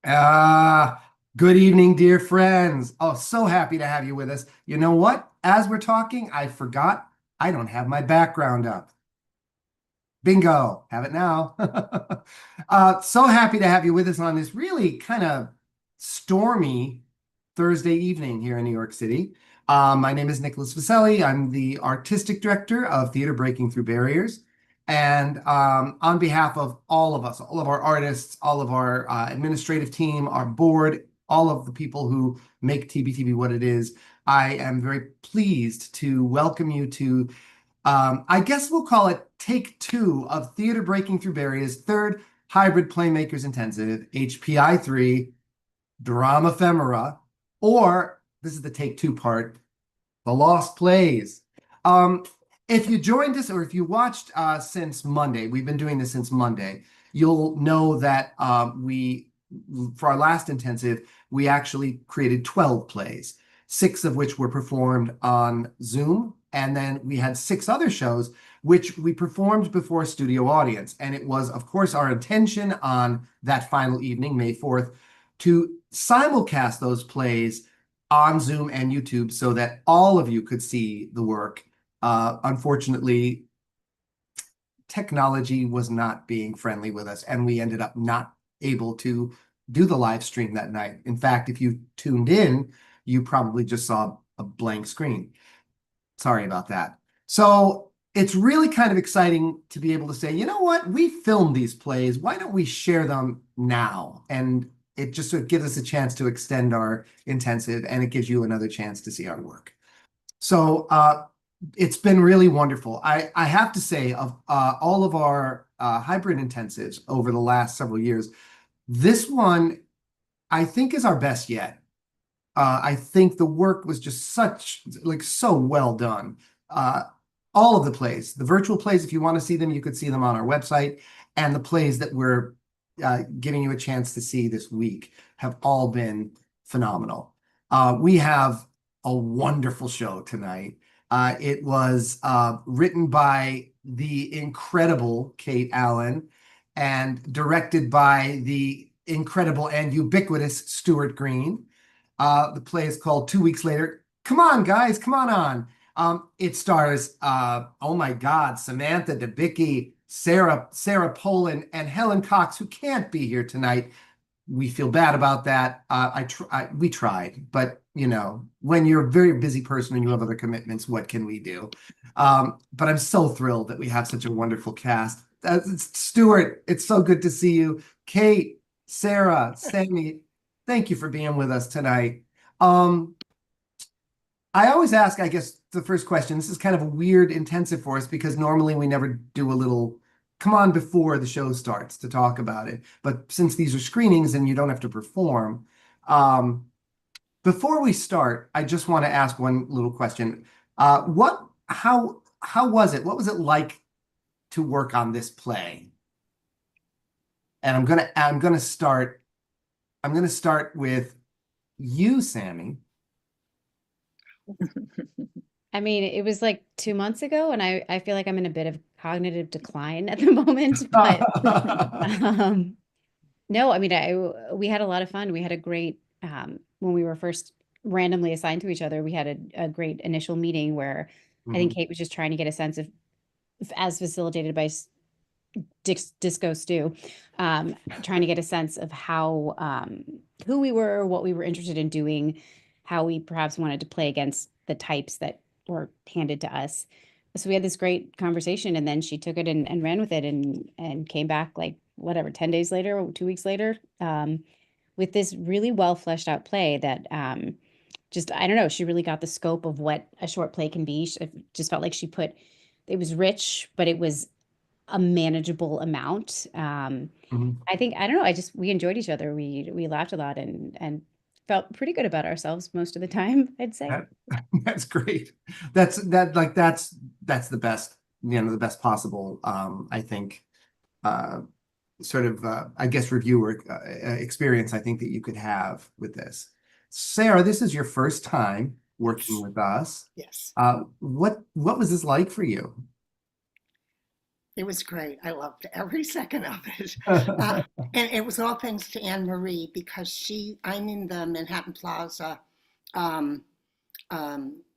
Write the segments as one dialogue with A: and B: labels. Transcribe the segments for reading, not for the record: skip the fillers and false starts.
A: Ah, good evening, dear friends. Oh, so happy to have you with us. You know what? As we're talking, I forgot I don't have my background up. Bingo, have it now. So happy to have you with us on this really kind of stormy Thursday evening here in New York City. My name is Nicholas Vaselli. I'm the artistic director of Theater Breaking Through Barriers. And on behalf of all of us, all of our artists, all of our administrative team, our board, all of the people who make TBTB what it is, I am very pleased to welcome you to I guess we'll call it take two of Theater Breaking Through Barriers' third Hybrid Playmakers Intensive, HPI 3, Dramaphemera, or this is the take two part, The Lost Plays. Um, if you joined us or if you watched since Monday, we've been doing this since Monday, you'll know that for our last intensive, we actually created 12 plays, six of which were performed on Zoom. And then we had six other shows, which we performed before a studio audience. And it was, of course, our intention on that final evening, May 4th, to simulcast those plays on Zoom and YouTube so that all of you could see the work. Unfortunately, technology was not being friendly with us, and we ended up not able to do the live stream that night. In fact, if you tuned in, you probably just saw a blank screen. Sorry about that. So it's really kind of exciting to be able to say, you know what, we filmed these plays. Why don't we share them now? And it just sort of gives us a chance to extend our intensive, and it gives you another chance to see our work. So it's been really wonderful. I have to say, of all of our hybrid intensives over the last several years, this one I think is our best yet. I think the work was just so well done. Uh, all of the plays, the virtual plays, if you want to see them, you could see them on our website. And the plays that we're giving you a chance to see this week have all been phenomenal. We have a wonderful show tonight. It was written by the incredible Cate Allen and directed by the incredible and ubiquitous Stuart Green. The play is called 2 Weeks Later. Come on, guys, come on. It stars, oh my God, Samantha, Debicki, Sarah Polen, and Helen Coxe, who can't be here tonight. We feel bad about that. We tried, but you know, when you're a very busy person and you have other commitments, what can we do? But I'm so thrilled that we have such a wonderful cast. Stuart, it's so good to see you. Cate, Sarah, Sammy, thank you for being with us tonight. Um, I always ask, I guess, the first question. This is kind of a weird intensive for us because normally we never do a little come on before the show starts to talk about it. But since these are screenings and you don't have to perform, um, before we start, I just want to ask one little question. How was it? What was it like to work on this play? And I'm gonna start with you, Sammy.
B: I mean, it was like 2 months ago, and I feel like I'm in a bit of cognitive decline at the moment. But um, no, I mean, we had a lot of fun. We had a great when we were first randomly assigned to each other. We had a great initial meeting where I think
A: Mhm.
B: Cate was just trying to get a sense of, as facilitated by Disco Stew, trying to get a sense of how who we were, what we were interested in doing, how we perhaps wanted to play against the types that were handed to us. So we had this great conversation, and then she took it and ran with it, and came back like whatever 10 days later, or 2 weeks later, with this really well fleshed out play that just I don't know. She really got the scope of what a short play can be. It just felt like she put it was rich, but it was a manageable amount.
A: Mhm.
B: I think I don't know. We enjoyed each other. We laughed a lot and felt pretty good about ourselves most of the time, I'd say.
A: That, that's great. That's the best, you know, the best possible, I think, uh, sort of, I guess, reviewer experience I think that you could have with this. Sarah, this is your first time working
C: Yes.
A: with us.
C: Yes.
A: What was this like for you?
C: It was great. I loved every second of it. Uh, and it was all thanks to Anne Marie because I'm in the Manhattan Plaza um,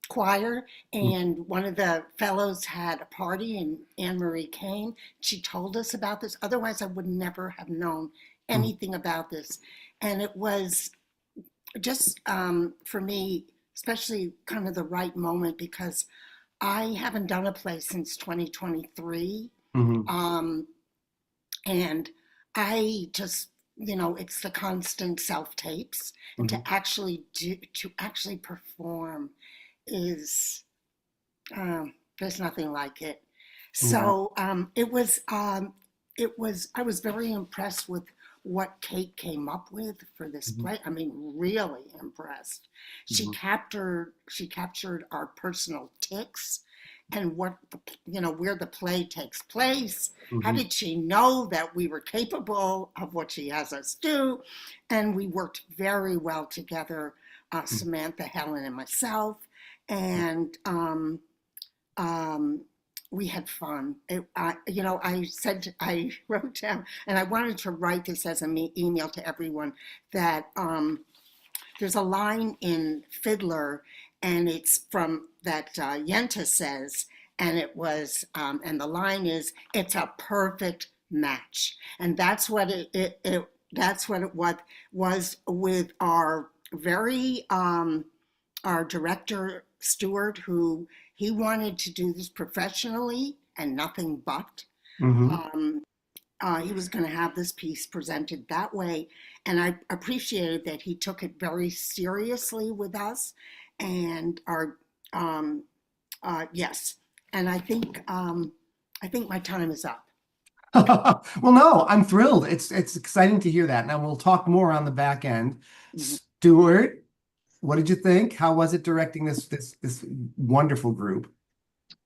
C: choir, and one of the fellows had a party, and Anne Marie came. She told us about this. Otherwise, I would never have known anything about this. And it was just for me, especially kind of the right moment because I haven't done a play since 2023.
A: Mhm.
C: Um, and I just, it's the constant self tapes, and
A: Mhm.
C: to actually perform is, there's nothing like it.
A: Yeah.
C: So I was very impressed with what Cate came up with for this
A: Mhm.
C: play. I mean, really impressed.
A: Mhm.
C: She captured our personal tics and where the play takes place. How
A: Mhm.
C: did she know that we were capable of what she has us do? And we worked very well together, Samantha, Helen, and myself. And um, we had fun. I wrote down, and I wanted to write this as an email to everyone, that there's a line in Fiddler, and it's from that Yenta says, and and the line is, "It's a perfect match," and that's what that's what was with our director Stuart, who he wanted to do this professionally and nothing but.
A: Mhm.
C: Um, he was going to have this piece presented that way, and I appreciated that he took it very seriously with us, and our yes, and I think my time is up.
A: Well, no, I'm thrilled. It's exciting to hear that. Now we'll talk more on the back end.
C: Mhm.
A: Stuart, what did you think? How was it directing this wonderful group?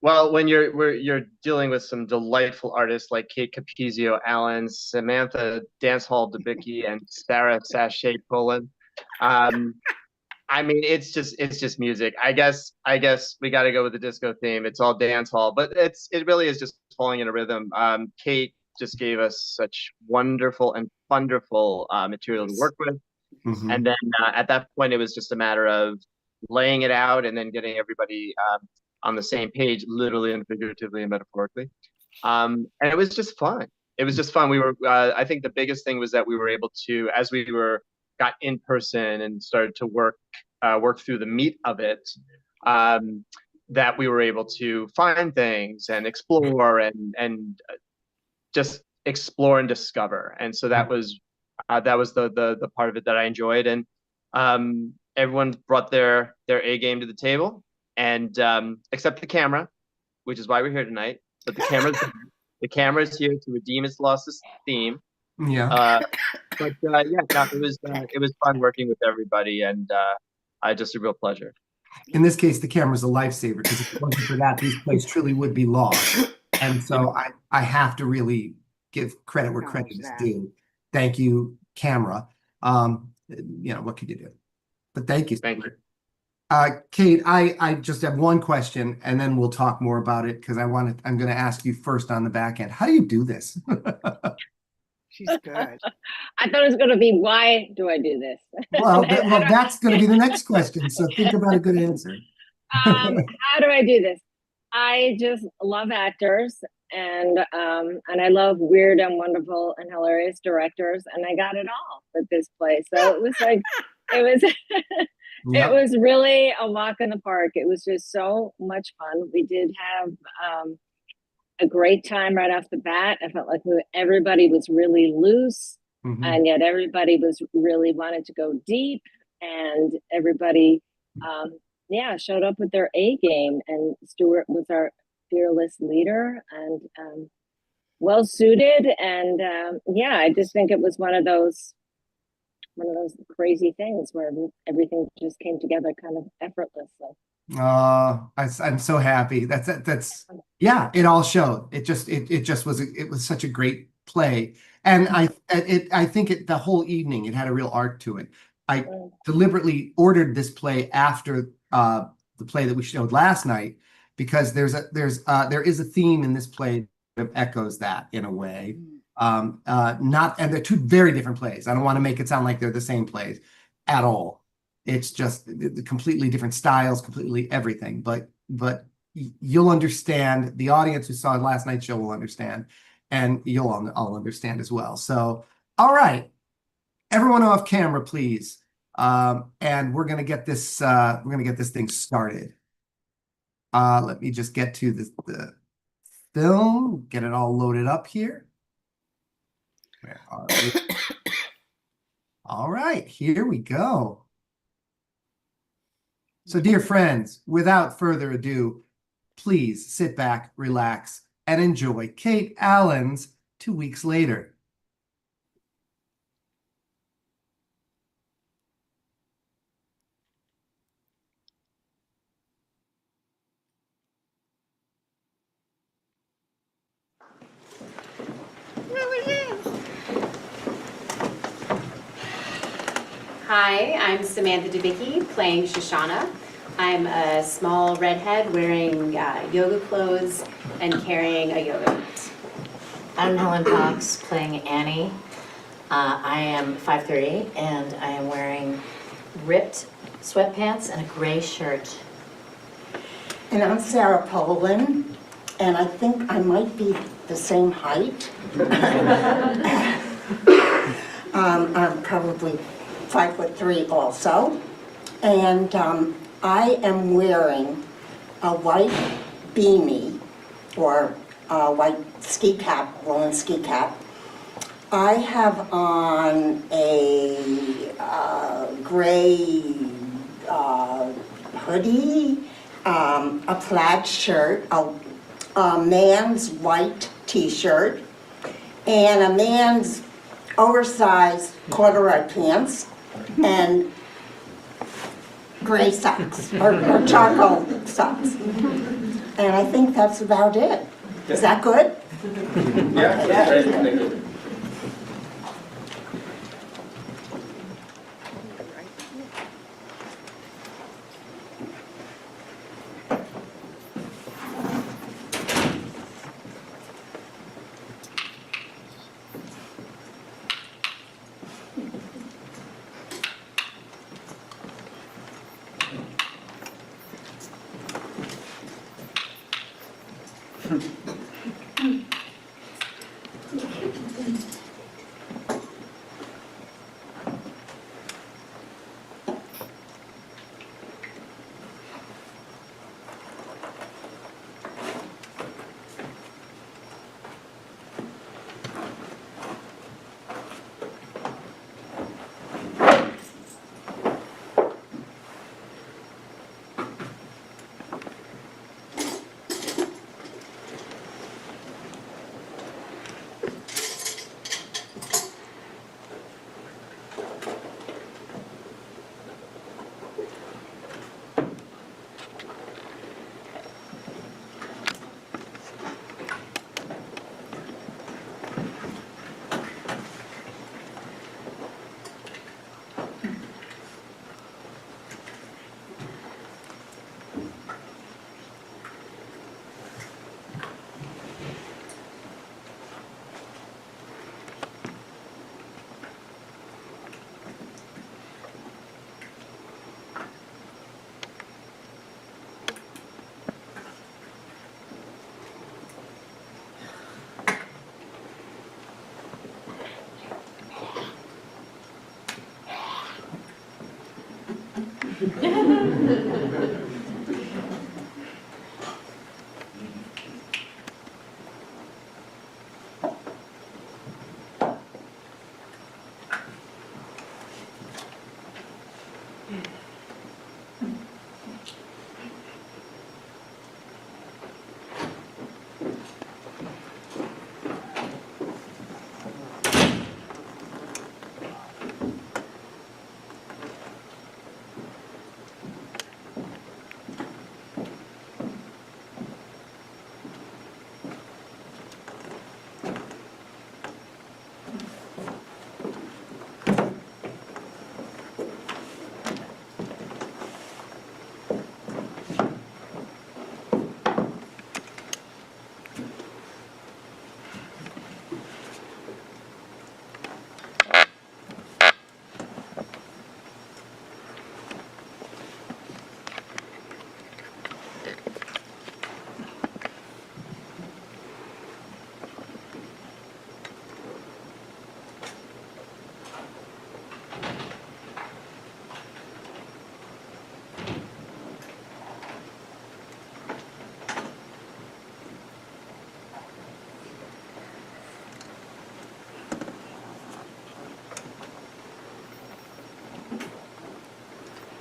D: Well, when you're dealing with some delightful artists like Cate Capizio, Allen, Samantha Dancehall Debicki, and Sarah Sachet Polen, um, I mean it's just music. I guess we got to go with the disco theme. It's all dance hall, but it really is just falling in a rhythm. Cate just gave us such wonderful and wonderful material to
C: Yes.
D: work with, and
A: Mhm.
D: then at that point it was just a matter of laying it out and then getting everybody on the same page, literally and figuratively and metaphorically. And it was just fun. It was just fun. I think the biggest thing was that we were able to, as we got in person and started to work through the meat of it, um, that we were able to find things and explore and just explore and discover. And so that was the part of it that I enjoyed. And everyone brought their A game to the table, and except the camera, which is why we're here tonight. But the camera is here to redeem its lost theme.
A: Yeah.
D: Uh, but yeah, no, it was fun working with everybody, and just a real pleasure.
A: In this case, the camera's a lifesaver because if it wasn't for that, these plays truly would be lost. And so I have to really give credit where credit
C: Acknowledge
A: is
C: that.
A: due. Thank you, camera. What could you do? But thank you,
D: Thank you.
A: Stuart. Cate, I just have one question, and then we'll talk more about it because I'm going to ask you first on the back end. How do you do this?
C: She's good.
E: I thought it was going to be, why do I do this?
A: Well, that's going to be the next question. So think about a good answer.
E: How do I do this? I just love actors, and I love weird and wonderful and hilarious directors, and I got it all with this play. So it was like, it was, it
A: Yeah.
E: was really a walk in the park. It was just so much fun. We did have a great time right off the bat. I felt like everybody was really loose,
A: Mhm.
E: and yet everybody was really wanted to go deep, and everybody yeah, showed up with their A game, and Stuart was our fearless leader, and well suited, and yeah, I just think it was one of those crazy things where everything just came together kind of effortlessly.
A: I'm so happy. Yeah, it all showed. It was such a great play. And I think the whole evening it had a real arc to it. I deliberately ordered this play after the play that we showed last night because there is a theme in this play of echoes that in a way. And they're two very different plays. I don't want to make it sound like they're the same plays at all. It's just completely different styles, completely everything. But you'll understand. The audience who saw last night's show will understand, and you'll all understand as well. So, all right, everyone off camera, please. And we're gonna get this. We're gonna get this thing started. Let me just get to the film. Get it all loaded up here. Where are we? All right, here we go. So, dear friends, without further ado, please sit back, relax, and enjoy Cate Allen's 2 Weeks Later.
B: Hi, I'm Samantha Debicki, playing Shoshana. I'm a small redhead wearing yoga clothes and carrying a yoga mat.
F: I'm Helen Coxe, playing Annie. I am 5'3", and I am wearing ripped sweatpants and a gray shirt.
C: And I'm Sarah Polen, and I think I might be the same height. I'm probably 5'3" also, and I am wearing a white beanie or a white ski cap, woolen ski cap. I have on a gray hoodie, a plaid shirt, a man's white t-shirt, and a man's oversized corduroy pants, and gray socks, or charcoal socks. And I think that's about it. Is that good?
G: Yeah, that's great. Thank you.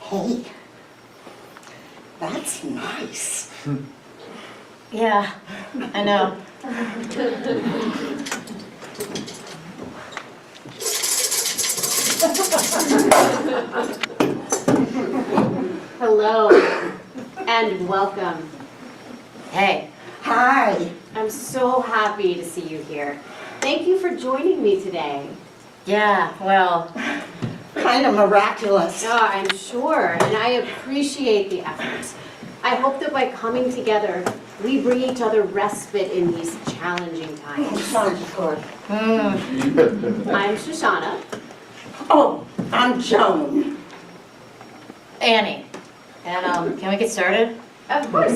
C: Hey, that's nice.
F: Yeah, I know.
B: Hello and welcome.
F: Hey,
C: Hi.
B: I'm so happy to see you here. Thank you for joining me today.
F: yeah, well,
C: Kind of miraculous.
B: Oh, I'm sure, and I appreciate the effort. I hope that by coming together, we bring each other respite in these challenging times.
C: Sounds good.
B: I'm Shoshana.
C: Oh, I'm Joan.
F: Annie. And can we get started?
B: Of course.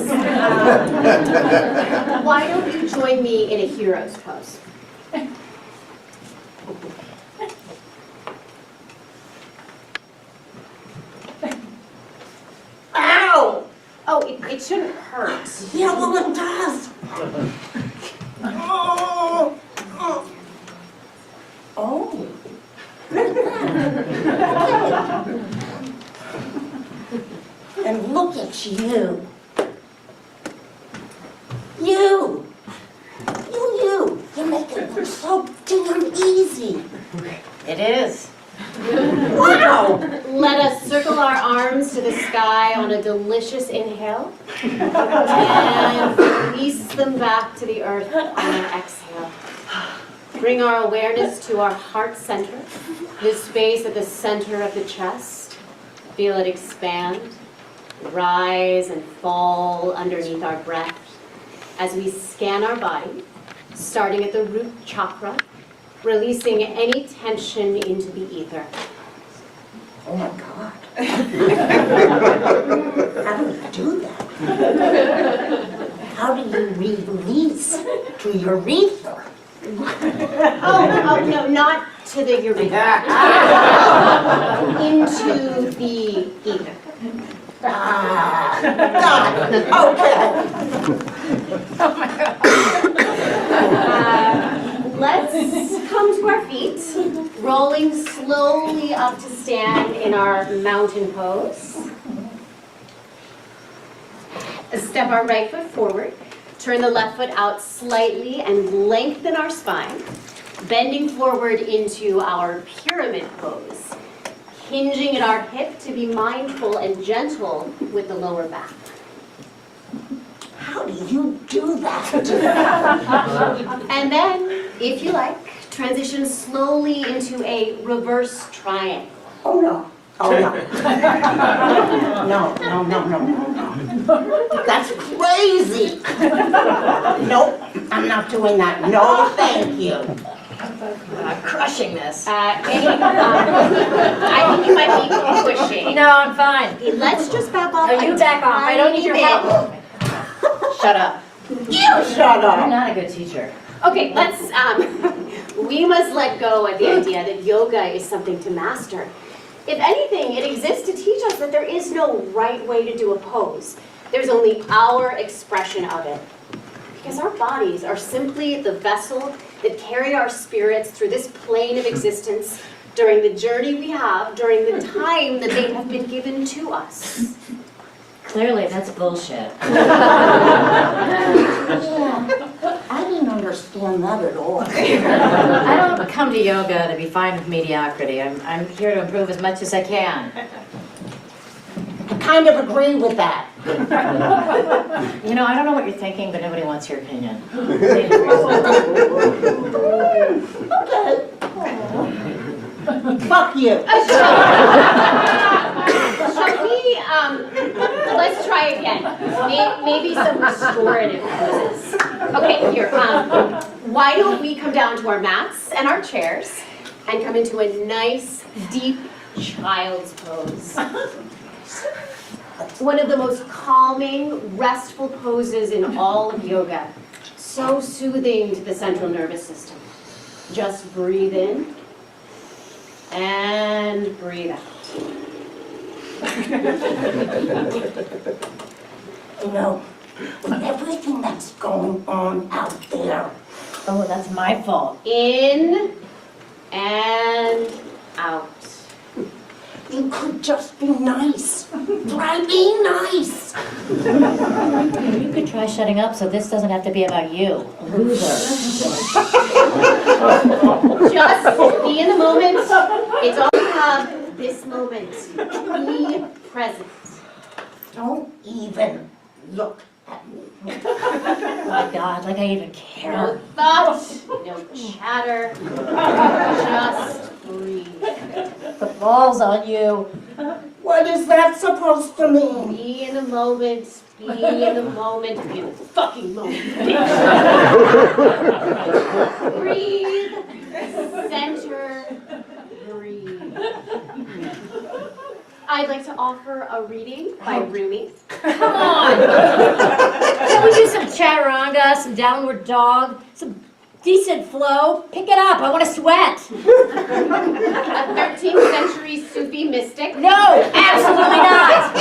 B: Why don't you join me in a hero's pose?
C: Ow!
B: Oh, it shouldn't hurt.
C: Yeah, well, it does. Oh. Oh. And look at you. You. You make it look so damn easy.
F: It is.
C: Wow.
B: Let us circle our arms to the sky on a delicious inhale and release them back to the earth on an exhale. Bring our awareness to our heart center, this space at the center of the chest. Feel it expand, rise and fall underneath our breath as we scan our body, starting at the root chakra, releasing any tension into the ether.
C: Oh my God. How do you do that? How do you release to your ether?
B: Oh, no, not to the urethra. Into the ether.
C: Ah, got it. Okay.
B: Let's come to our feet, rolling slowly up to stand in our mountain pose. Step our right foot forward, turn the left foot out slightly and lengthen our spine, bending forward into our pyramid pose, hinging at our hip to be mindful and gentle with the lower back.
C: How do you do that?
B: And then, if you like, transition slowly into a reverse triangle.
C: Oh no. Oh no. No. That's crazy. Nope, I'm not doing that. No, thank you.
F: I'm crushing this.
B: I think you might be pushing.
F: No, I'm fine.
B: Let's just back off.
F: No, you back off. I don't need your help. Shut up.
C: You shut
F: I'm
C: up.
F: not a good teacher.
B: Okay, let's, we must let go of the idea that yoga is something to master. If anything, it exists to teach us that there is no right way to do a pose. There's only our expression of it. Because our bodies are simply the vessel that carry our spirits through this plane of existence during the journey we have, during the time that they have been given to us.
F: Clearly, that's bullshit.
C: Yeah, I didn't understand that at all.
F: I don't come to yoga to be fine with mediocrity. I'm here to improve as much as I can.
C: I kind of agree with that.
F: You know, I don't know what you're thinking, but nobody wants your opinion.
C: Okay. Fuck you.
B: Shall we, let's try again. Maybe some restorative poses. Okay, here, why don't we come down to our mats and our chairs and come into a nice, deep child's pose. One of the most calming, restful poses in all of yoga. So soothing to the central nervous system. Just breathe in and breathe out.
C: You know, with everything that's going on out there.
F: Oh, that's my fault.
B: In and out.
C: You could just be nice. Try being nice.
F: You could try shutting up so this doesn't have to be about you, loser.
B: Just be in the moment. It's all we have, this moment. Be present.
C: Don't even look at me.
F: Oh my God, like I even care.
B: No thought, no chatter. Just breathe.
F: The ball's on you.
C: What is that supposed to mean?
B: Be in the moment. Be in the moment. Be in the fucking moment. Breathe. Center. Breathe. I'd like to offer a reading by Rumi.
F: Come on! Can we do some chaturanga, some downward dog, some decent flow? Pick it up, I want to sweat.
B: A 13th century Sufi mystic.
F: No, absolutely not.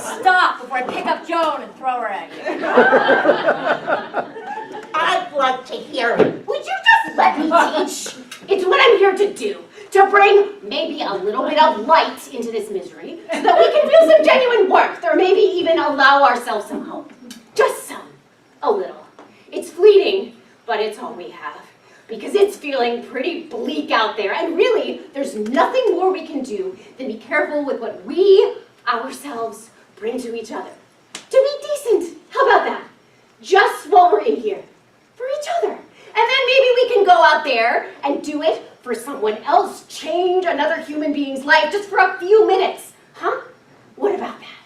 F: Stop before I pick up Joan and throw her at you.
C: I'd like to hear it.
B: Would you just let me teach? It's what I'm here to do. To bring maybe a little bit of light into this misery so that we can feel some genuine warmth or maybe even allow ourselves some hope. Just some. A little. It's fleeting, but it's all we have. Because it's feeling pretty bleak out there. And really, there's nothing more we can do than be careful with what we, ourselves, bring to each other. To be decent. How about that? Just while we're in here. For each other. And then maybe we can go out there and do it for someone else. Change another human being's life just for a few minutes. Huh? What about that?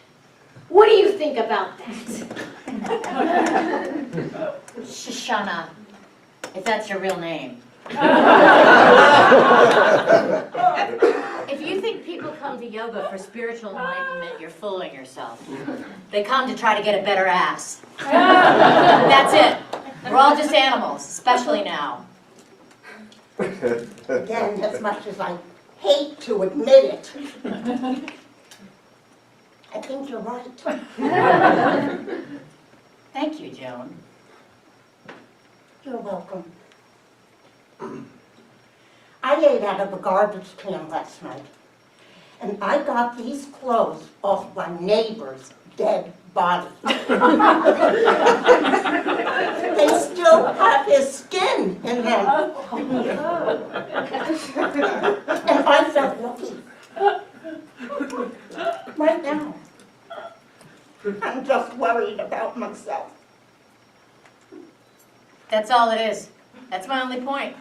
B: What do you think about that?
F: Shoshana, if that's your real name. If you think people come to yoga for spiritual enlightenment, you're fooling yourself. They come to try to get a better ass. That's it. We're all just animals, especially now.
C: Again, as much as I hate to admit it, I think you're right.
F: Thank you, Joan.
C: You're welcome. I ate out of a garbage can last night, and I got these clothes off my neighbor's dead body. They still have his skin in them. And I felt lucky. Right now, I'm just worried about myself.
F: That's all it is. That's my only point.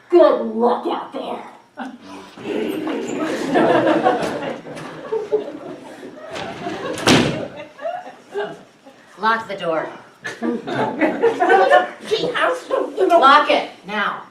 B: Good luck out there.
F: Lock the door.
C: She has to, you know.
F: Lock it, now.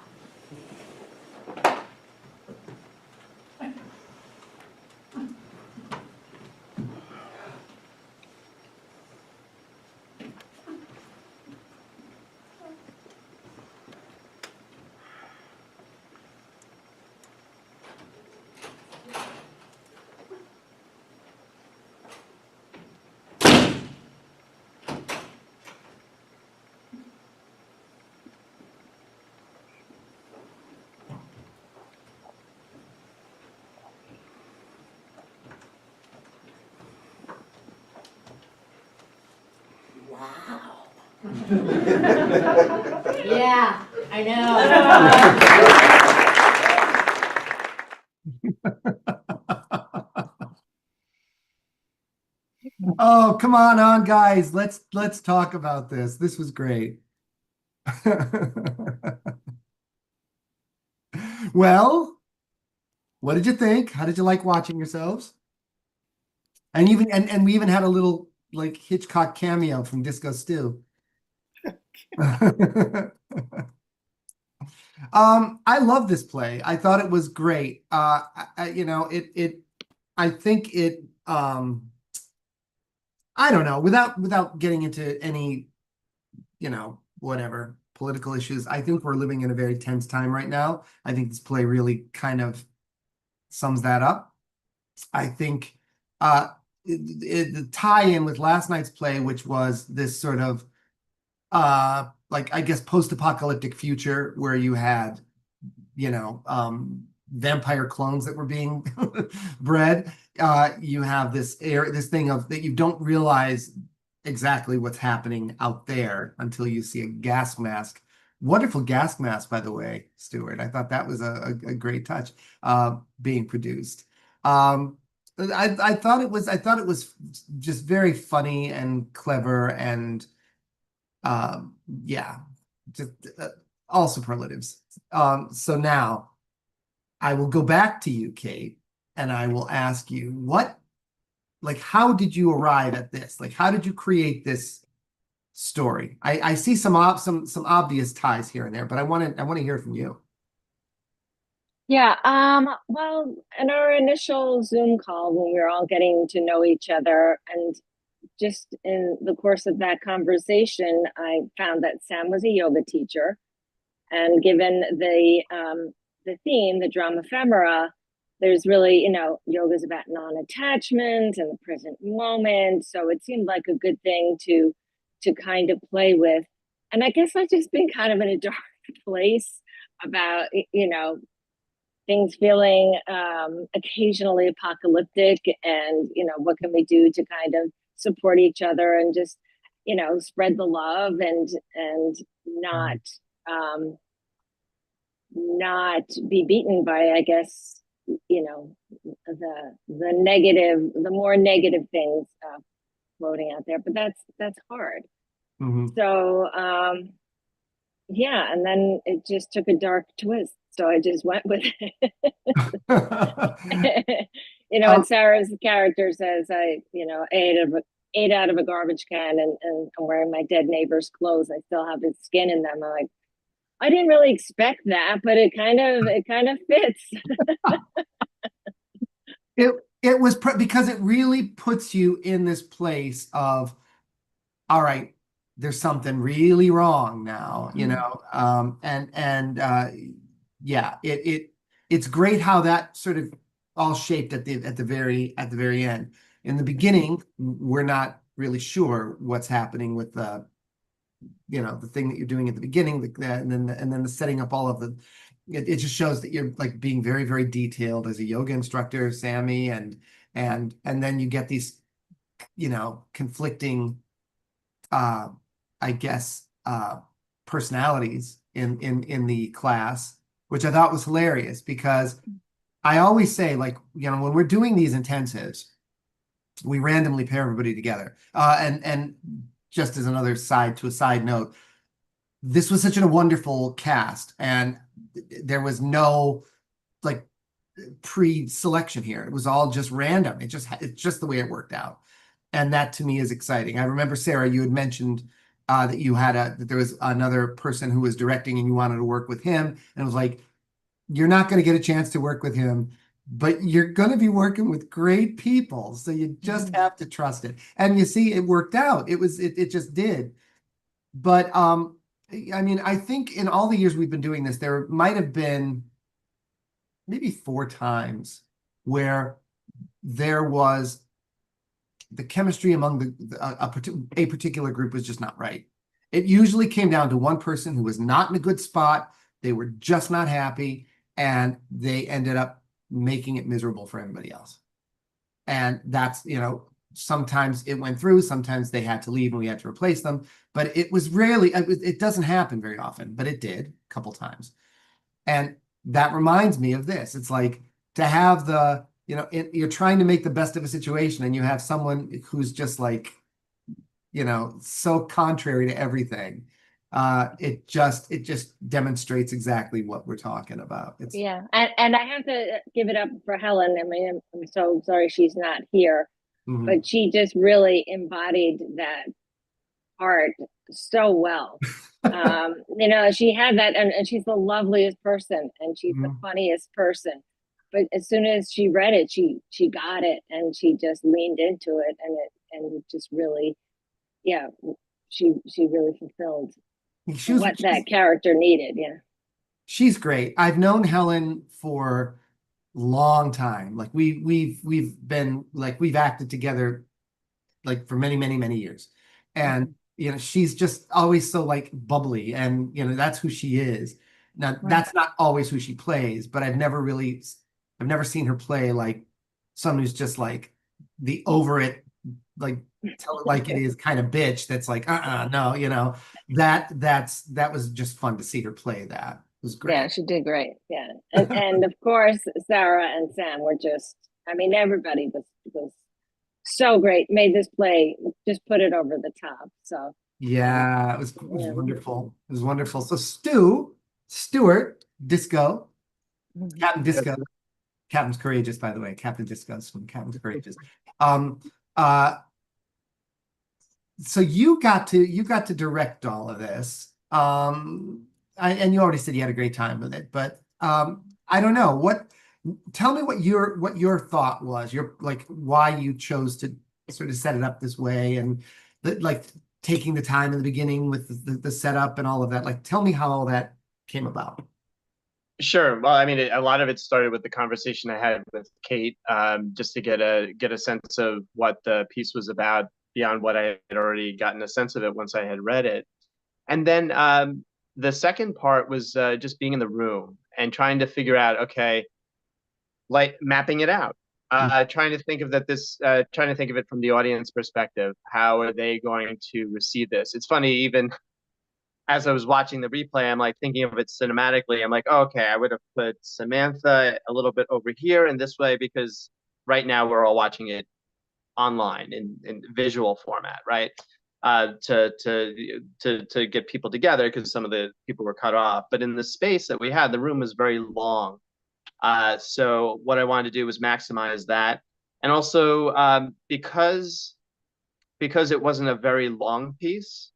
C: Wow.
F: Yeah, I know.
A: Oh, come on, guys. Let's talk about this. This was great. Well, what did you think? How did you like watching yourselves? And we even had a little like Hitchcock cameo from Disco Stew. I love this play. I thought it was great. You know, I think it, I don't know, without getting into any, you know, whatever political issues, I think we're living in a very tense time right now. I think this play really kind of sums that up. I think the tie-in with last night's play, which was this sort of like, I guess, post-apocalyptic future where you had, you know, vampire clones that were being bred. You have this thing of that you don't realize exactly what's happening out there until you see a gas mask. Wonderful gas mask, by the way, Stuart. I thought that was a great touch being produced. I thought it was just very funny and clever and yeah, just all superlatives. So now I will go back to you, Cate, and I will ask you how did you arrive at this? Like, how did you create this story? I see some obvious ties here and there, but I want to hear from you.
E: Yeah, well, in our initial Zoom call when we were all getting to know each other, and just in the course of that conversation, I found that Sam was a yoga teacher, and given the theme, the DRAMAPHEMERA, there's really, you know, yoga is about non-attachment and the present moment, so it seemed like a good thing to kind of play with. And I guess I've just been kind of in a dark place about, you know, things feeling occasionally apocalyptic, and, you know, what can we do to kind of support each other and just, you know, spread the love and not be beaten by, I guess, you know, the more negative things floating out there. But that's hard.
A: Mm-hmm.
E: So yeah, and then it just took a dark twist, so I just went with it. You know, and Sarah's character says, I, you know, ate out of a garbage can, and I'm wearing my dead neighbor's clothes. I still have his skin in them. I'm like, I didn't really expect that, but it kind of fits.
A: It was because it really puts you in this place of, all right, there's something really wrong now, you know, yeah, it's great how that sort of all shaped at the very end. In the beginning, we're not really sure what's happening with the, you know, the thing that you're doing at the beginning, and then the setting up all of the. It just shows that you're like being very, very detailed as a yoga instructor, Sammy, and then you get these, you know, conflicting, I guess, personalities in the class, which I thought was hilarious, because I always say, like, you know, when we're doing these intensives, we randomly pair everybody together. And just as another side note, this was such a wonderful cast, and there was no like pre-selection here. It was all just random. It's just the way it worked out. And that to me is exciting. I remember, Sarah, you had mentioned that that there was another person who was directing and you wanted to work with him. And it was like, you're not going to get a chance to work with him, but you're going to be working with great people. So you just have to trust it. And you see, it worked out. It just did. But I mean, I think in all the years we've been doing this, there might have been maybe 4 times where there was the chemistry among a particular group was just not right. It usually came down to one person who was not in a good spot. They were just not happy, and they ended up making it miserable for everybody else. And that's, you know, sometimes it went through, sometimes they had to leave and we had to replace them. But it was rarely, it doesn't happen very often, but it did a couple times. And that reminds me of this. It's like to have the, you know, you're trying to make the best of a situation, and you have someone who's just like, you know, so contrary to everything. It just demonstrates exactly what we're talking about.
E: Yeah, and I have to give it up for Helen. I mean, I'm so sorry she's not here.
A: Mhm.
E: but she just really embodied that art so well. You know, she had that, and she's the loveliest person, and she's the
A: Mhm.
E: funniest person. But as soon as she read it, she got it, and she just leaned into it, and it just really, yeah, she really fulfilled
A: She was
E: what that character needed. Yeah.
A: she's great. I've known Helen for long time. Like we've been like we've acted together like for many, many, many years. And you know, she's just always so like bubbly and you know, that's who she is. Now, that's not always who she plays, but I've never seen her play like someone who's just like the over it, like tell it like it is kind of bitch that's like, no, you know, that was just fun to see her play that. It was
E: Yeah,
A: great.
E: she did great. Yeah. And of course Sarah and Sam were just, I mean, everybody was so great, made this play, just put it over the top. So
A: Yeah, it was
E: yeah.
A: wonderful. It was wonderful. So Stuart, Disco, Captain Disco, Captain's Courageous, by the way. Captain Disco's from Captain's Courageous. Um, uh, so you got to direct all of this. And you already said you had a great time with it, but I don't know tell me what your thought was, your like why you chose to sort of set it up this way and like taking the time in the beginning with the setup and all of that. Like tell me how all that came about.
D: Sure. Well, I mean, a lot of it started with the conversation I had with Cate, just to get a sense of what the piece was about beyond what I had already gotten a sense of it once I had read it. And then the second part was just being in the room and trying to figure out, okay, like mapping it out, trying to think of trying to think of it from the audience perspective. How are they going to receive this? It's funny, even as I was watching the replay, I'm like thinking of it cinematically. I'm like, oh, okay, I would have put Samantha a little bit over here in this way because right now we're all watching it online in visual format, right? To get people together because some of the people were cut off. But in the space that we had, the room was very long. So what I wanted to do was maximize that, and also because it wasn't a very long piece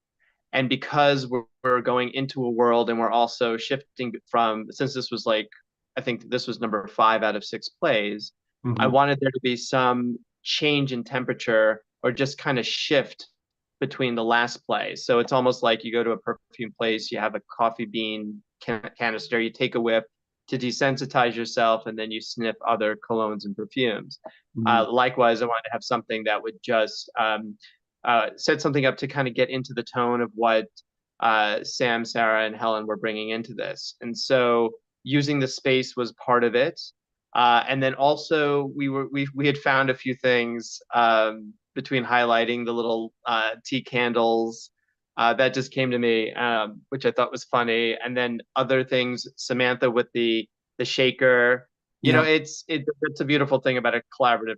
D: and because we're going into a world and we're also shifting from, since this was like, I think this was number 5 out of 6 plays, I
A: Mhm.
D: wanted there to be some change in temperature or just kind of shift between the last play. So it's almost like you go to a perfume place, you have a coffee bean canister, you take a whiff to desensitize yourself, and then you sniff other colognes and perfumes.
A: Mhm.
D: Likewise, I wanted to have something that would just set something up to kind of get into the tone of what Sam, Sarah, and Helen were bringing into this. And so using the space was part of it. And then also we had found a few things between highlighting the little tea candles that just came to me, which I thought was funny. And then other things, Samantha with the shaker. You know,
A: Yeah.
D: it's a beautiful thing about a collaborative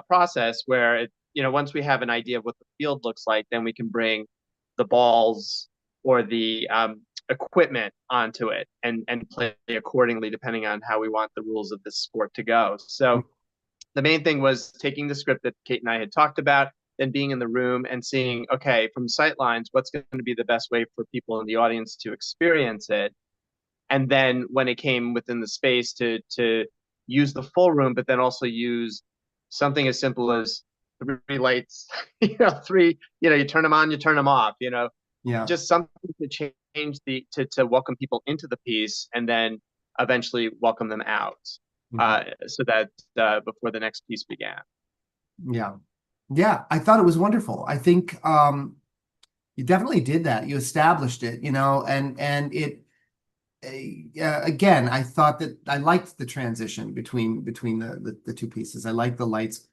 D: process where once we have an idea of what the field looks like, then we can bring the balls or the equipment onto it and play accordingly depending on how we want the rules of this sport to go. So the main thing was taking the script that Cate and I had talked about, then being in the room and seeing, okay, from sightlines, what's going to be the best way for people in the audience to experience it. And then when it came within the space to use the full room, but then also use something as simple as 3 lights, 3, you turn them on, you turn them off,
A: Yeah.
D: just something to change to welcome people into the piece and then eventually welcome them out,
A: Mhm.
D: so that before the next piece began.
A: Yeah. Yeah. I thought it was wonderful. I think you definitely did that. You established it, you know, and it again, I thought that I liked the transition between the two pieces. I liked the lights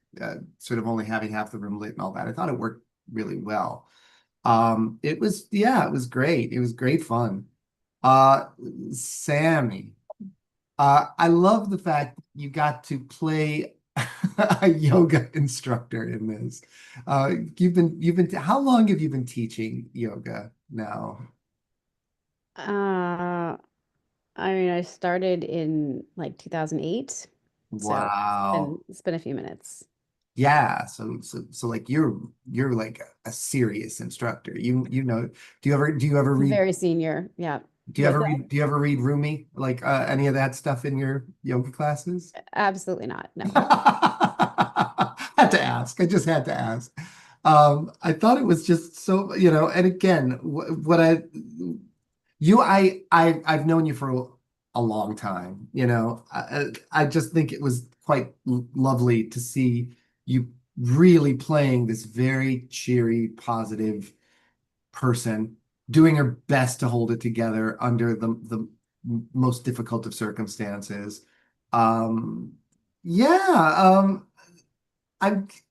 A: sort of only having half the room lit and all that. I thought it worked really well. It was it was great. It was great fun. Uh, Sammy, I love the fact you got to play a yoga instructor in this. How long have you been teaching yoga now?
B: I mean, I started in like 2008, so
A: Wow.
B: it's been a few minutes.
A: Yeah, so like you're like a serious instructor. You know, do you ever read
B: Very senior. Yeah.
A: do you ever read do you ever read Rumi, like any of that stuff in your yoga classes?
B: Absolutely not. No.
A: Had to ask. I just had to ask. I thought it was just so, and again, what I've known you for a long time, I just think it was quite lovely to see you really playing this very cheery, positive person, doing her best to hold it together under the most difficult of circumstances. Um, yeah,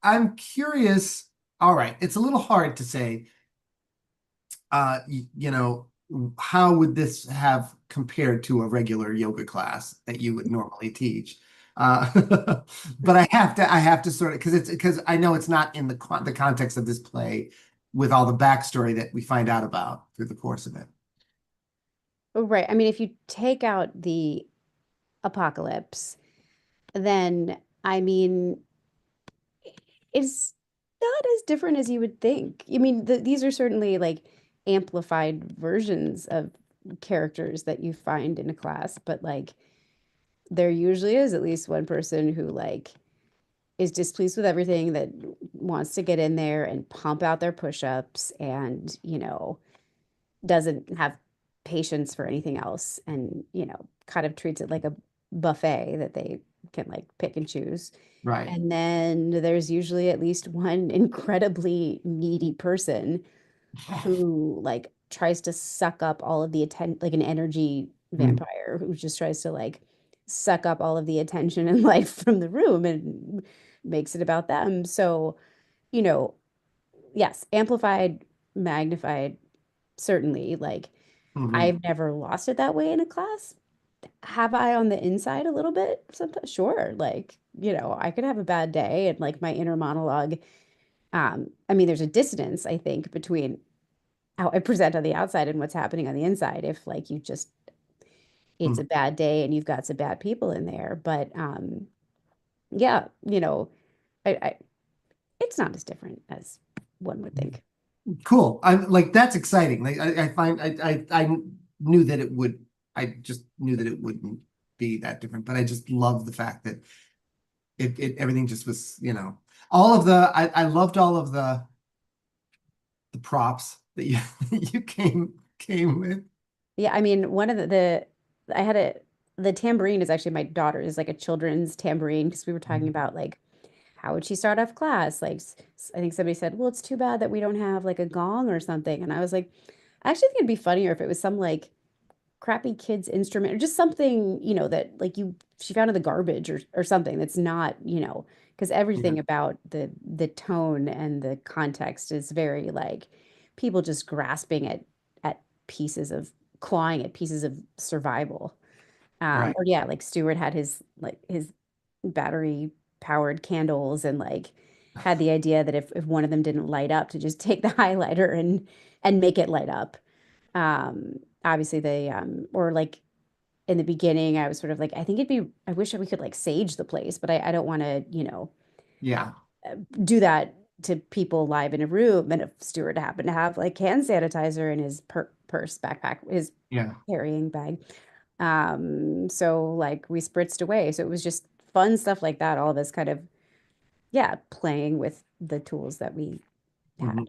A: I'm curious. All right, it's a little hard to say, how would this have compared to a regular yoga class that you would normally teach? Uh, but I have to sort of, because I know it's not in the context of this play with all the backstory that we find out about through the course of it.
B: Right. I mean, if you take out the apocalypse, then I mean, it's not as different as you would think. I mean, these are certainly like amplified versions of characters that you find in a class, but like there usually is at least one person who like is displeased with everything, that wants to get in there and pump out their push-ups and, doesn't have patience for anything else, and, kind of treats it like a buffet that they can like pick and choose.
A: Right.
B: And then there's usually at least one incredibly needy person who like tries to suck up all of the attention, like an energy vampire who just tries to like suck up all of the attention and life from the room and makes it about them. So, you know, yes, amplified, magnified, certainly. Like
A: Mhm.
B: I've never lost it that way in a class. Have I on the inside a little bit? Sometimes, sure. Like, I could have a bad day and like my inner monologue. I mean, there's a dissonance, I think, between how I present on the outside and what's happening on the inside. If like it's a bad day and you've got some bad people in there. But yeah, I it's not as different as one would think.
A: Cool. I'm like, that's exciting. Like I find I knew that it would, I just knew that it wouldn't be that different, but I just love the fact that it everything just was, all of I loved all of the props that you you came with.
B: Yeah, I mean, one of I had the tambourine is actually my daughter is like a children's tambourine, because we were talking about like how would she start off class? Like I think somebody said, well, it's too bad that we don't have like a gong or something. And I was like, I actually think it'd be funnier if it was some like crappy kids instrument or just something, that like she found in the garbage or something that's not, because
A: Yeah.
B: everything about the tone and the context is very like people just grasping at pieces of clawing at pieces of survival.
A: Right.
B: Or yeah, like Stuart had his battery powered candles and like had the idea that if one of them didn't light up, to just take the highlighter and make it light up. Obviously they or like in the beginning I was sort of like, I wish we could like sage the place, but I don't want to,
A: Yeah.
B: do that to people live in a room. And if Stuart happened to have like hand sanitizer in his purse backpack, his
A: Yeah.
B: carrying bag, so like we spritzed away. So it was just fun stuff like that, all of us kind of, yeah, playing with the tools that we had.
A: Mhm.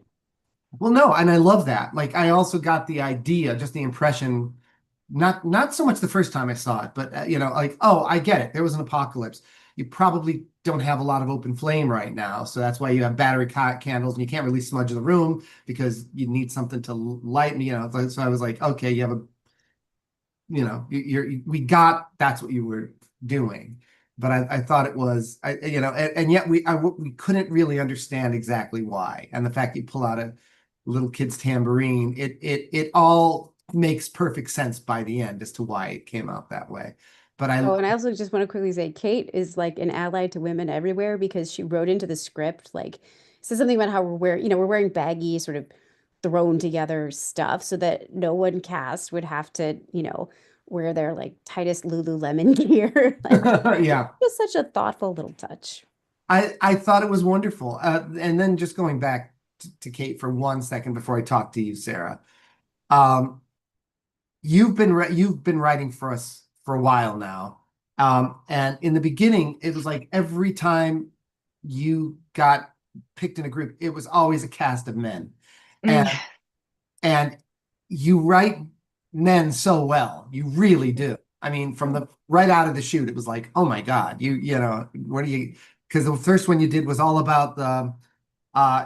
A: Well, no, and I love that. Like I also got the idea, just the impression, not so much the first time I saw it, but like, oh, I get it. There was an apocalypse. You probably don't have a lot of open flame right now, so that's why you have battery candles, and you can't really smudge the room because you need something to light me. So I was like, okay, you have a, we got that's what you were doing, but I thought it was, and yet we couldn't really understand exactly why, and the fact you pull out a little kid's tambourine, it all makes perfect sense by the end as to why it came out that way. But
B: Oh, and I also just want to quickly say Cate is like an ally to women everywhere, because she wrote into the script, like, says something about how we're wearing baggy, sort of thrown together stuff so that no one cast would have to, wear their like tightest Lululemon gear. Like,
A: yeah.
B: just such a thoughtful little touch.
A: I thought it was wonderful. And then just going back to Cate for 1 second before I talk to you, Sarah. Um, you've been writing for us for a while now. And in the beginning, it was like every time you got picked in a group, it was always a cast of men. And you write men so well. You really do. I mean, from the right out of the chute, it was like, oh my God, you know, what do you, because the first one you did was all about the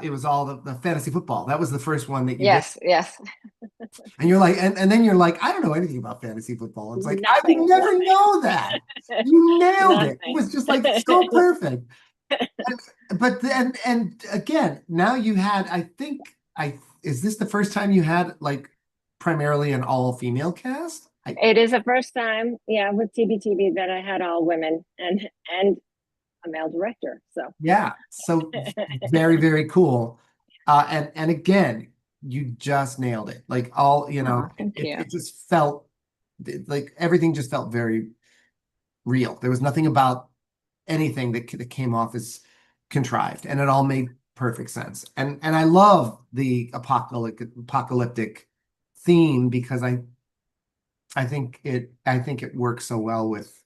A: it was all the fantasy football. That was the first one that you did.
E: Yes.
A: And you're like, and then you're like, I don't know anything about fantasy football. It's like, I would
E: Nothing.
A: never know that. You nailed it. It
E: Nothing.
A: was just like so perfect. But then, and again, now you had, I think, is this the first time you had like primarily an all-female cast?
E: It is the first time, yeah, with TBTB that I had all women and a male director. So
A: Yeah, so very, very cool. And again, you just nailed it. Like all, you know,
E: thank you.
A: it just felt like everything just felt very real. There was nothing about anything that came off as contrived, and it all made perfect sense. And I love the apocalyptic theme because I think it works so well with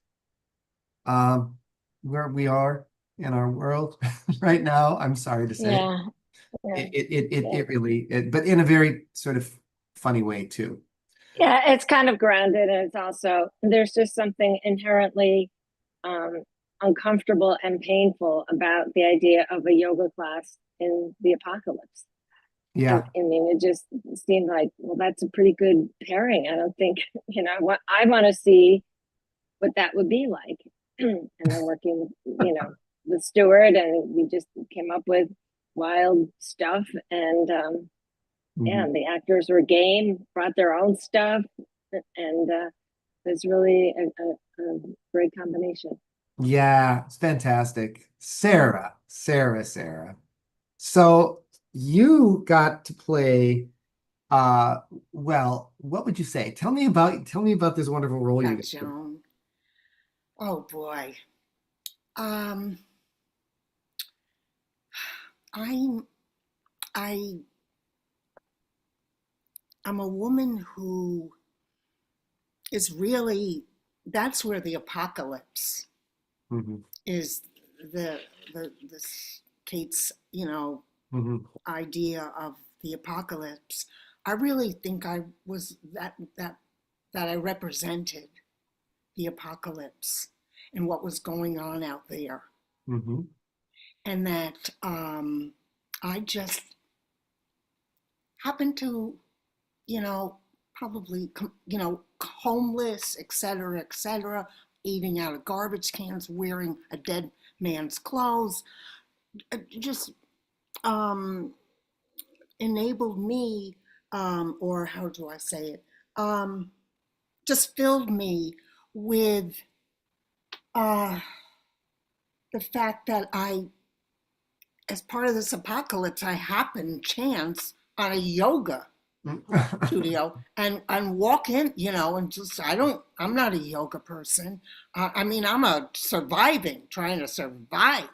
A: where we are in our world right now. I'm sorry to say.
E: yeah.
A: It really, but in a very sort of funny way too.
E: Yeah, it's kind of grounded, and it's also there's just something inherently uncomfortable and painful about the idea of a yoga class in the apocalypse.
A: Yeah.
E: I mean, it just seemed like, well, that's a pretty good pairing. I don't think, I want to see what that would be like. And then working, with Stuart, and we just came up with wild stuff. And yeah, the actors were game, brought their own stuff, and it's really a great combination.
A: Yeah, it's fantastic. Sarah. So you got to play, well, what would you say? Tell me about this wonderful role you got.
C: Joan. Oh boy. I'm a woman who is really, that's where the apocalypse is this Cate's, idea of the apocalypse. I really think I was that I represented the apocalypse and what was going on out there. And that I just happened to, probably, homeless, et cetera, eating out of garbage cans, wearing a dead man's clothes, just enabled me, or how do I say it, just filled me with the fact that as part of this apocalypse, I happened chance on a yoga studio and walk in, and just, I'm not a yoga person. I mean, I'm trying to survive.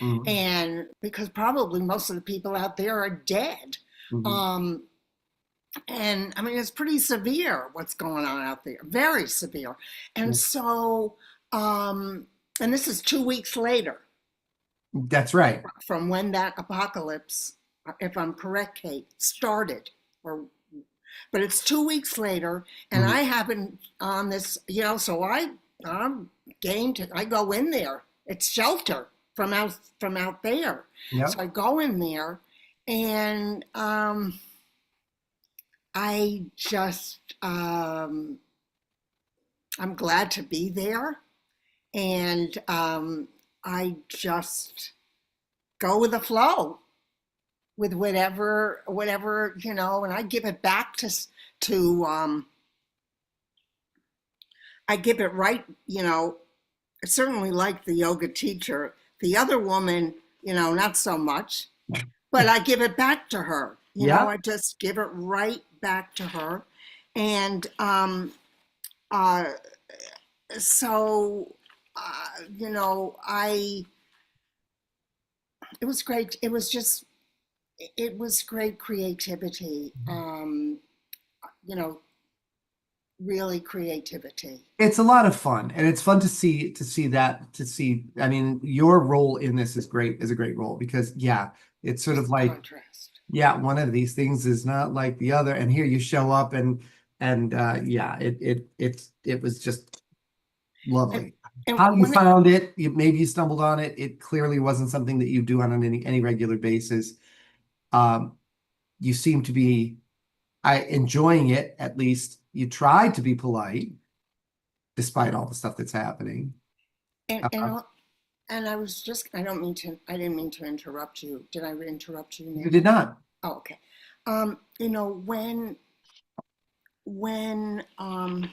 C: And because probably most of the people out there are dead. And I mean, it's pretty severe what's going on out there, very severe. And so, and this is 2 weeks later.
A: That's right.
C: From when that apocalypse, if I'm correct, Cate, started. But it's 2 weeks later, and I haven't on this, so I'm game to, I go in there. It's shelter from out there.
A: Yep.
C: So I go in there, and I just, I'm glad to be there. And I just go with the flow with whatever, and I give it back to I give it right, certainly like the yoga teacher. The other woman, not so much, but I give it back to her. I just give it right back to her. And so, I it was great. It was just, it was great creativity. You know, really creativity.
A: It's a lot of fun, and it's fun to see I mean, your role in this is a great role, because yeah, it's sort of
C: Just
A: like,
C: contrast.
A: yeah, one of these things is not like the other, and here you show up, and yeah, it was just lovely.
C: And
A: How you
C: when it,
A: found it, maybe you stumbled on it. It clearly wasn't something that you do on any regular basis. You seem to be enjoying it. At least you tried to be polite despite all the stuff that's happening.
C: and,
A: Uh,
C: and I was just, I didn't mean to interrupt you. Did I interrupt you,
A: you
C: Nick?
A: did not.
C: Oh, okay. You know, when I'm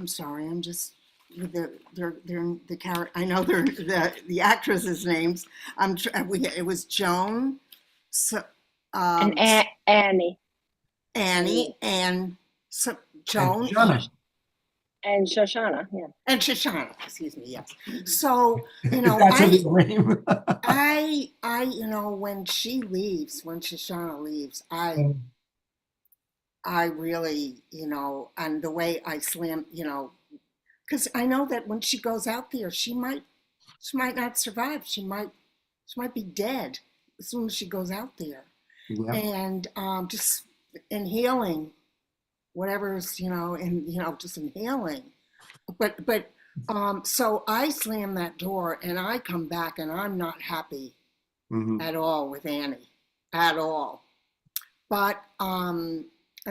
C: sorry, I'm just with they're the character. I know they're the actresses' names. It was Joan, so
E: And Annie
C: Annie, and so
A: And
C: Joan
A: Shauna.
E: and Shoshana, yeah.
C: and Shoshana. Excuse me. Yes. So you know,
A: That's her middle name.
C: you know, when Shoshana leaves, I really, you know, and the way I slam, you know, because I know that when she goes out there, she might not survive. She might be dead as soon as she goes out there.
A: Yeah.
C: And just inhaling whatever's, you know, and you know, just inhaling. But so I slam that door and I come back and I'm not happy
A: Mhm.
C: at all with Annie, at all. But and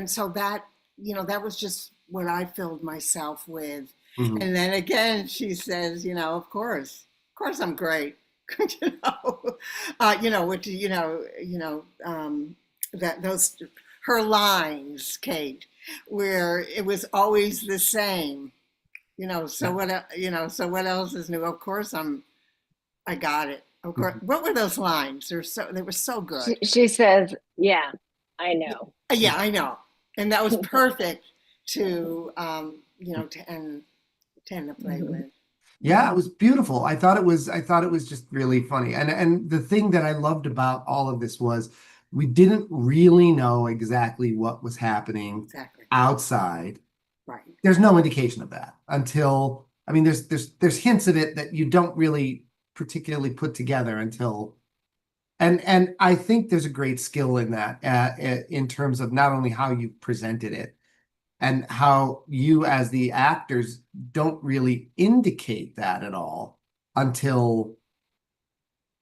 C: so that, you know, that was just what I filled myself with.
A: Mhm.
C: And then again, she says, you know, of course I'm great. You know, which, that those, her lines, Cate, where it was always the same, you know, so what else is new? Of course I got it. Of course.
A: Mhm.
C: What were those lines? They were so good.
E: She says, yeah, I know.
C: Yeah, I know. And that was perfect to, you know, to end the play with.
A: Yeah, it was beautiful. I thought it was just really funny. And the thing that I loved about all of this was we didn't really know exactly what was happening
C: Exactly.
A: outside.
C: Right.
A: There's no indication of that until, I mean, there's hints of it that you don't really particularly put together until, and I think there's a great skill in that, in terms of not only how you presented it and how you as the actors don't really indicate that at all until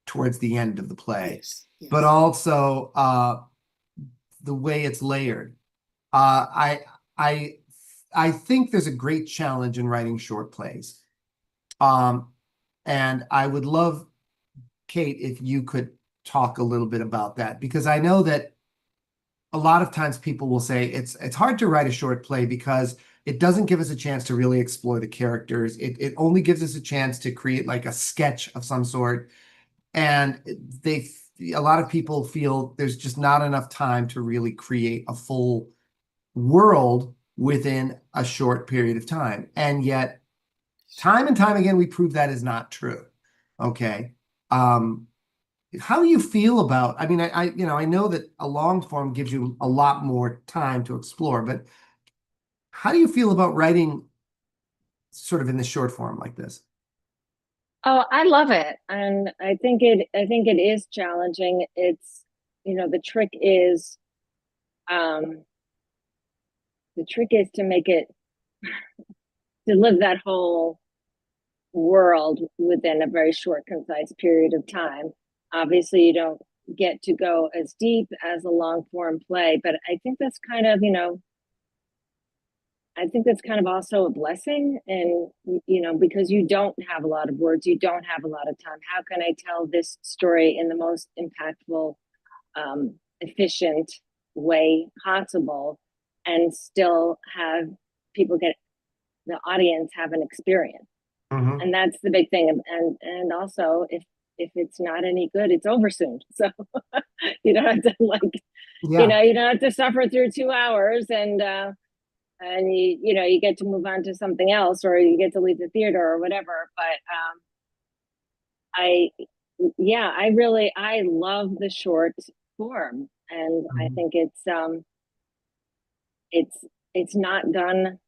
A: towards the end of the play,
C: Yes. Yes.
A: but also the way it's layered. I I I think there's a great challenge in writing short plays. And I would love, Cate, if you could talk a little bit about that, because I know that a lot of times people will say it's hard to write a short play because it doesn't give us a chance to really explore the characters. It only gives us a chance to create like a sketch of some sort. And a lot of people feel there's just not enough time to really create a full world within a short period of time. And yet, time and time again, we prove that is not true. Okay. How do you feel about, I mean, I know that a long form gives you a lot more time to explore, but how do you feel about writing sort of in the short form like this?
E: Oh, I love it. And I think it is challenging. It's, you know, the trick is to make it, to live that whole world within a very short, concise period of time. Obviously, you don't get to go as deep as a long form play, but I think that's kind of, you know, I think that's kind of also a blessing. And, you know, because you don't have a lot of words, you don't have a lot of time. How can I tell this story in the most impactful, efficient way possible and still have people the audience have an experience?
A: Mhm.
E: And that's the big thing. And also, if it's not any good, it's over soon. So you don't have to you know, you don't have to suffer through 2 hours and you know, you get to move on to something else, or you get to leave the theater or whatever. But yeah, I love the short form, and I think it's not done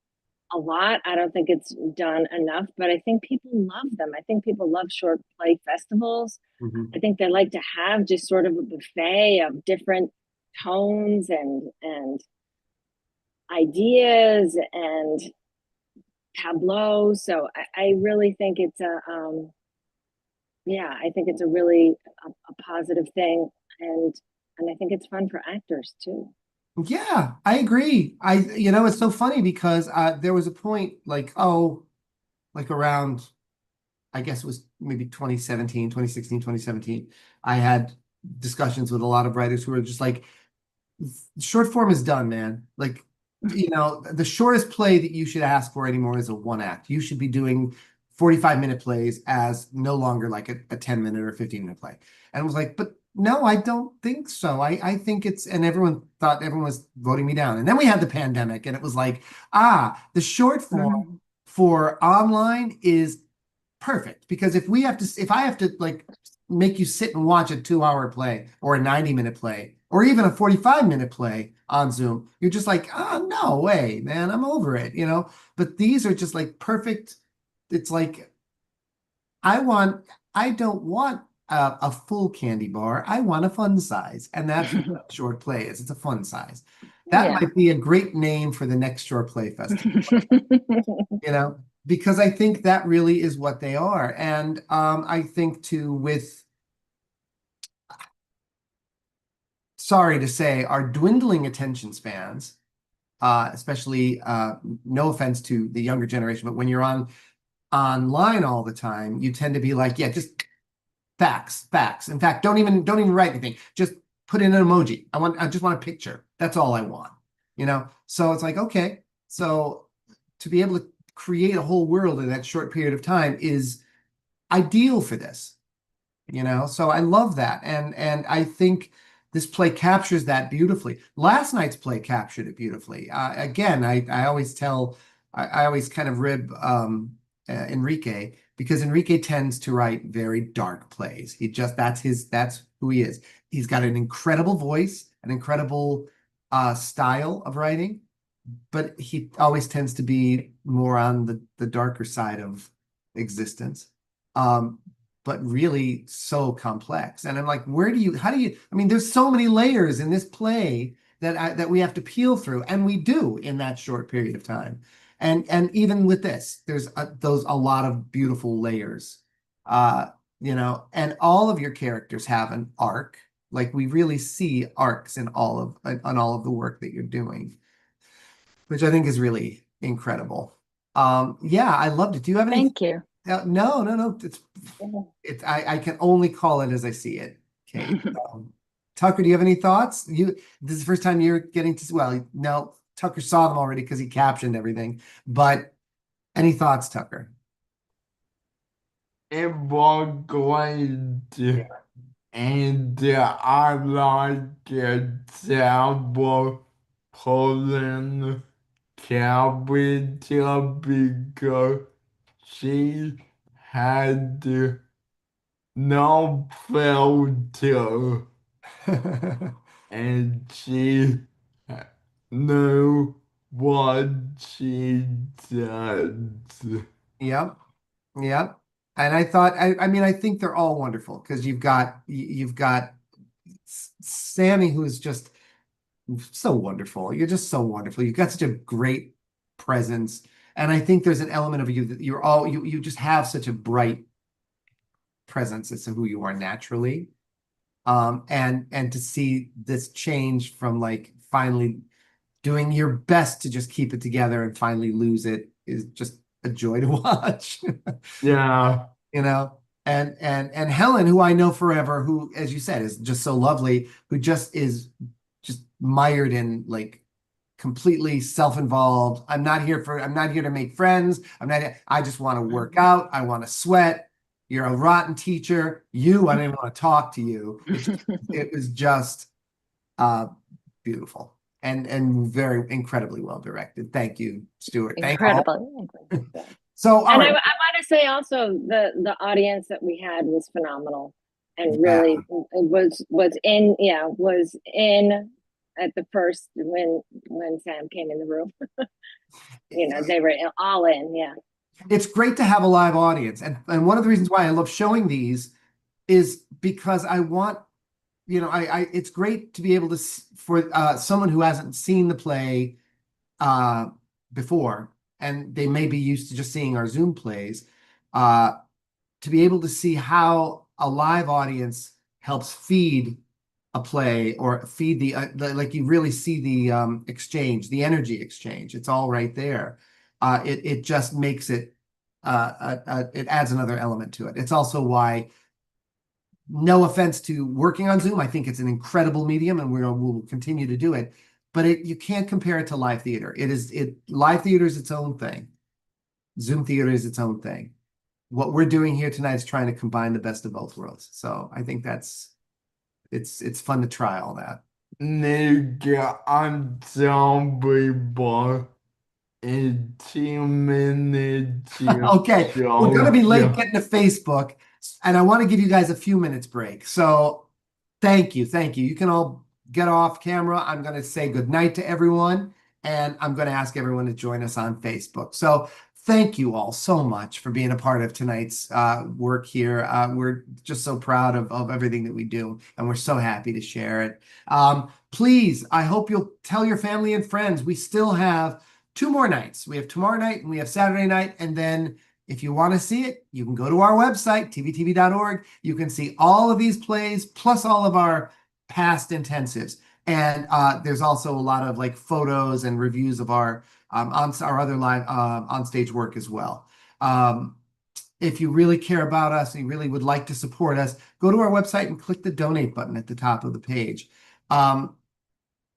E: a lot. I don't think it's done enough, but I think people love them. I think people love short play festivals.
A: Mhm.
E: I think they like to have just sort of a buffet of different tones and ideas and tableaux. So I really think it's yeah, I think it's a really a positive thing, and I think it's fun for actors too.
A: Yeah, I agree. It's so funny because there was a point like, like around, I guess it was maybe 2017, 2016, 2017. I had discussions with a lot of writers who were just like, short form is done, man. Like, the shortest play that you should ask for anymore is a one act. You should be doing 45-minute plays as no longer like a 10-minute or 15-minute play. And I was like, but no, I don't think so. I think and everyone thought everyone was voting me down. And then we had the pandemic, and it was like, the short form for online is perfect, because if I have to like make you sit and watch a 2-hour play or a 90-minute play or even a 45-minute play on Zoom, you're just like, oh, no way, man, I'm over it, But these are just like perfect. It's like, I don't want a full candy bar. I want a fun size. And that's what a short play is. It's a fun size. That
E: Yeah.
A: might be a great name for the next short play festival, because I think that really is what they are. And I think too, sorry to say, our dwindling attention spans, especially, no offense to the younger generation, but when you're online all the time, you tend to be like, yeah, just facts. In fact, don't even write anything. Just put in an emoji. I just want a picture. That's all I want. So it's like, okay, so to be able to create a whole world in that short period of time is ideal for this. So I love that. And I think this play captures that beautifully. Last night's play captured it beautifully. Again, I always I always kind of rib Enrique, because Enrique tends to write very dark plays. That's who he is. He's got an incredible voice, an incredible style of writing, but he always tends to be more on the darker side of existence. But really so complex. And I'm like, how do you, I mean, there's so many layers in this play that we have to peel through, and we do in that short period of time. And even with this, there's a lot of beautiful layers, and all of your characters have an arc. Like, we really see arcs in all of the work that you're doing, which I think is really incredible. Yeah, I loved it. Do you have any?
H: Thank you.
A: No. I can only call it as I see it. Okay. Tucker, do you have any thoughts? This is the first time you're getting to, well, no, Tucker saw them already because he captioned everything. But any thoughts, Tucker?
I: It was great. And I like the example Polen character because she had no filter and she knew what she does.
A: Yep. Yep. And I think they're all wonderful, because you've got Sammy, who is just so wonderful. You're just so wonderful. You've got such a great presence. And I think there's an element of you that you just have such a bright presence as to who you are naturally. And to see this change from like finally doing your best to just keep it together and finally lose it is just a joy to watch.
I: Yeah.
A: And Helen, who I know forever, who, as you said, is just so lovely, who just is just mired in like completely self-involved. I'm not here to make friends. I just want to work out. I want to sweat. You're a rotten teacher. I didn't want to talk to you. It was just beautiful and very incredibly well directed. Thank you, Stuart. Thank you all.
H: Incredible.
A: So, all
E: And
A: right.
E: I want to say also the audience that we had was phenomenal. and really was in at the first when Sam came in the room. They were all in. Yeah.
A: It's great to have a live audience. And one of the reasons why I love showing these is because I want, it's great to be able to, for someone who hasn't seen the play before, and they may be used to just seeing our Zoom plays, to be able to see how a live audience helps feed a play or feed like you really see the exchange, the energy exchange. It's all right there. It just makes it, it adds another element to it. It's also why, no offense to working on Zoom, I think it's an incredible medium and we'll continue to do it, but you can't compare it to live theater. Live theater is its own thing. Zoom theater is its own thing. What we're doing here tonight is trying to combine the best of both worlds. So I think it's fun to try all that.
I: Nigga, I'm down in 2 minutes.
A: Okay, we're gonna be late getting to Facebook, and I want to give you guys a few minutes break. So thank you. You can all get off camera. I'm gonna say goodnight to everyone, and I'm gonna ask everyone to join us on Facebook. So thank you all so much for being a part of tonight's work here. We're just so proud of everything that we do, and we're so happy to share it. Please, I hope you'll tell your family and friends. We still have 2 more nights. We have tomorrow night and we have Saturday night. And then if you want to see it, you can go to our website, tvtv.org. You can see all of these plays plus all of our past intensives. And there's also a lot of like photos and reviews of our other live on-stage work as well. If you really care about us and you really would like to support us, go to our website and click the donate button at the top of the page. I'm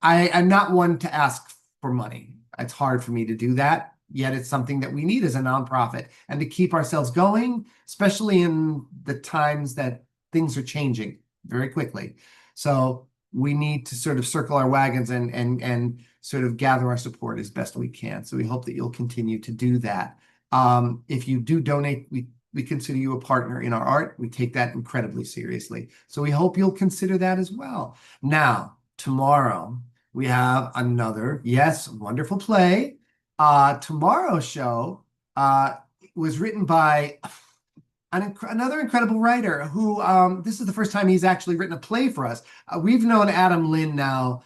A: not one to ask for money. It's hard for me to do that, yet it's something that we need as a nonprofit and to keep ourselves going, especially in the times that things are changing very quickly. So we need to sort of circle our wagons and sort of gather our support as best we can. So we hope that you'll continue to do that. If you do donate, we consider you a partner in our art. We take that incredibly seriously. So we hope you'll consider that as well. Now, tomorrow, we have another, wonderful play. Tomorrow's show was written by another incredible writer who, this is the first time he's actually written a play for us. We've known Adam Lynn now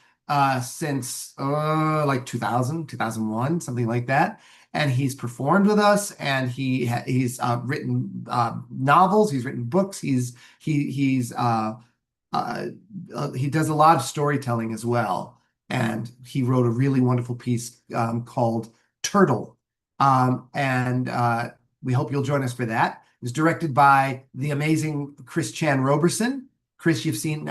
A: since like 2000, 2001, something like that. And he's performed with us, and he's written novels, he's written books, he does a lot of storytelling as well. And he wrote a really wonderful piece called Turtle. And we hope you'll join us for that. It was directed by the amazing Chris Chan Roberson. Chris, you've seen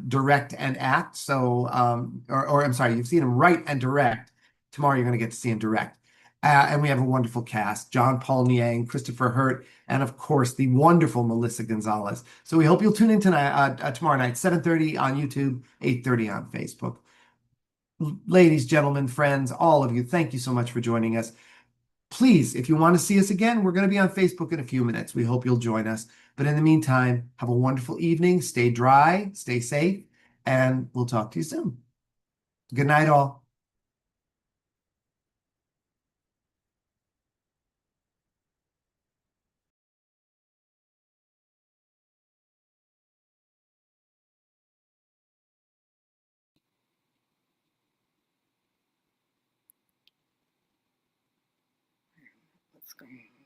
A: direct and act. So, I'm sorry, you've seen him write and direct. Tomorrow you're going to get to see him direct. And we have a wonderful cast: John Paul Niang, Christopher Hurt, and of course the wonderful Melissa Gonzalez. So we hope you'll tune in tonight, tomorrow night, 7:30 on YouTube, 8:30 on Facebook. Ladies, gentlemen, friends, all of you, thank you so much for joining us. Please, if you want to see us again, we're going to be on Facebook in a few minutes. We hope you'll join us. But in the meantime, have a wonderful evening. Stay dry, stay safe, and we'll talk to you soon. Good night, all.
C: What's going on?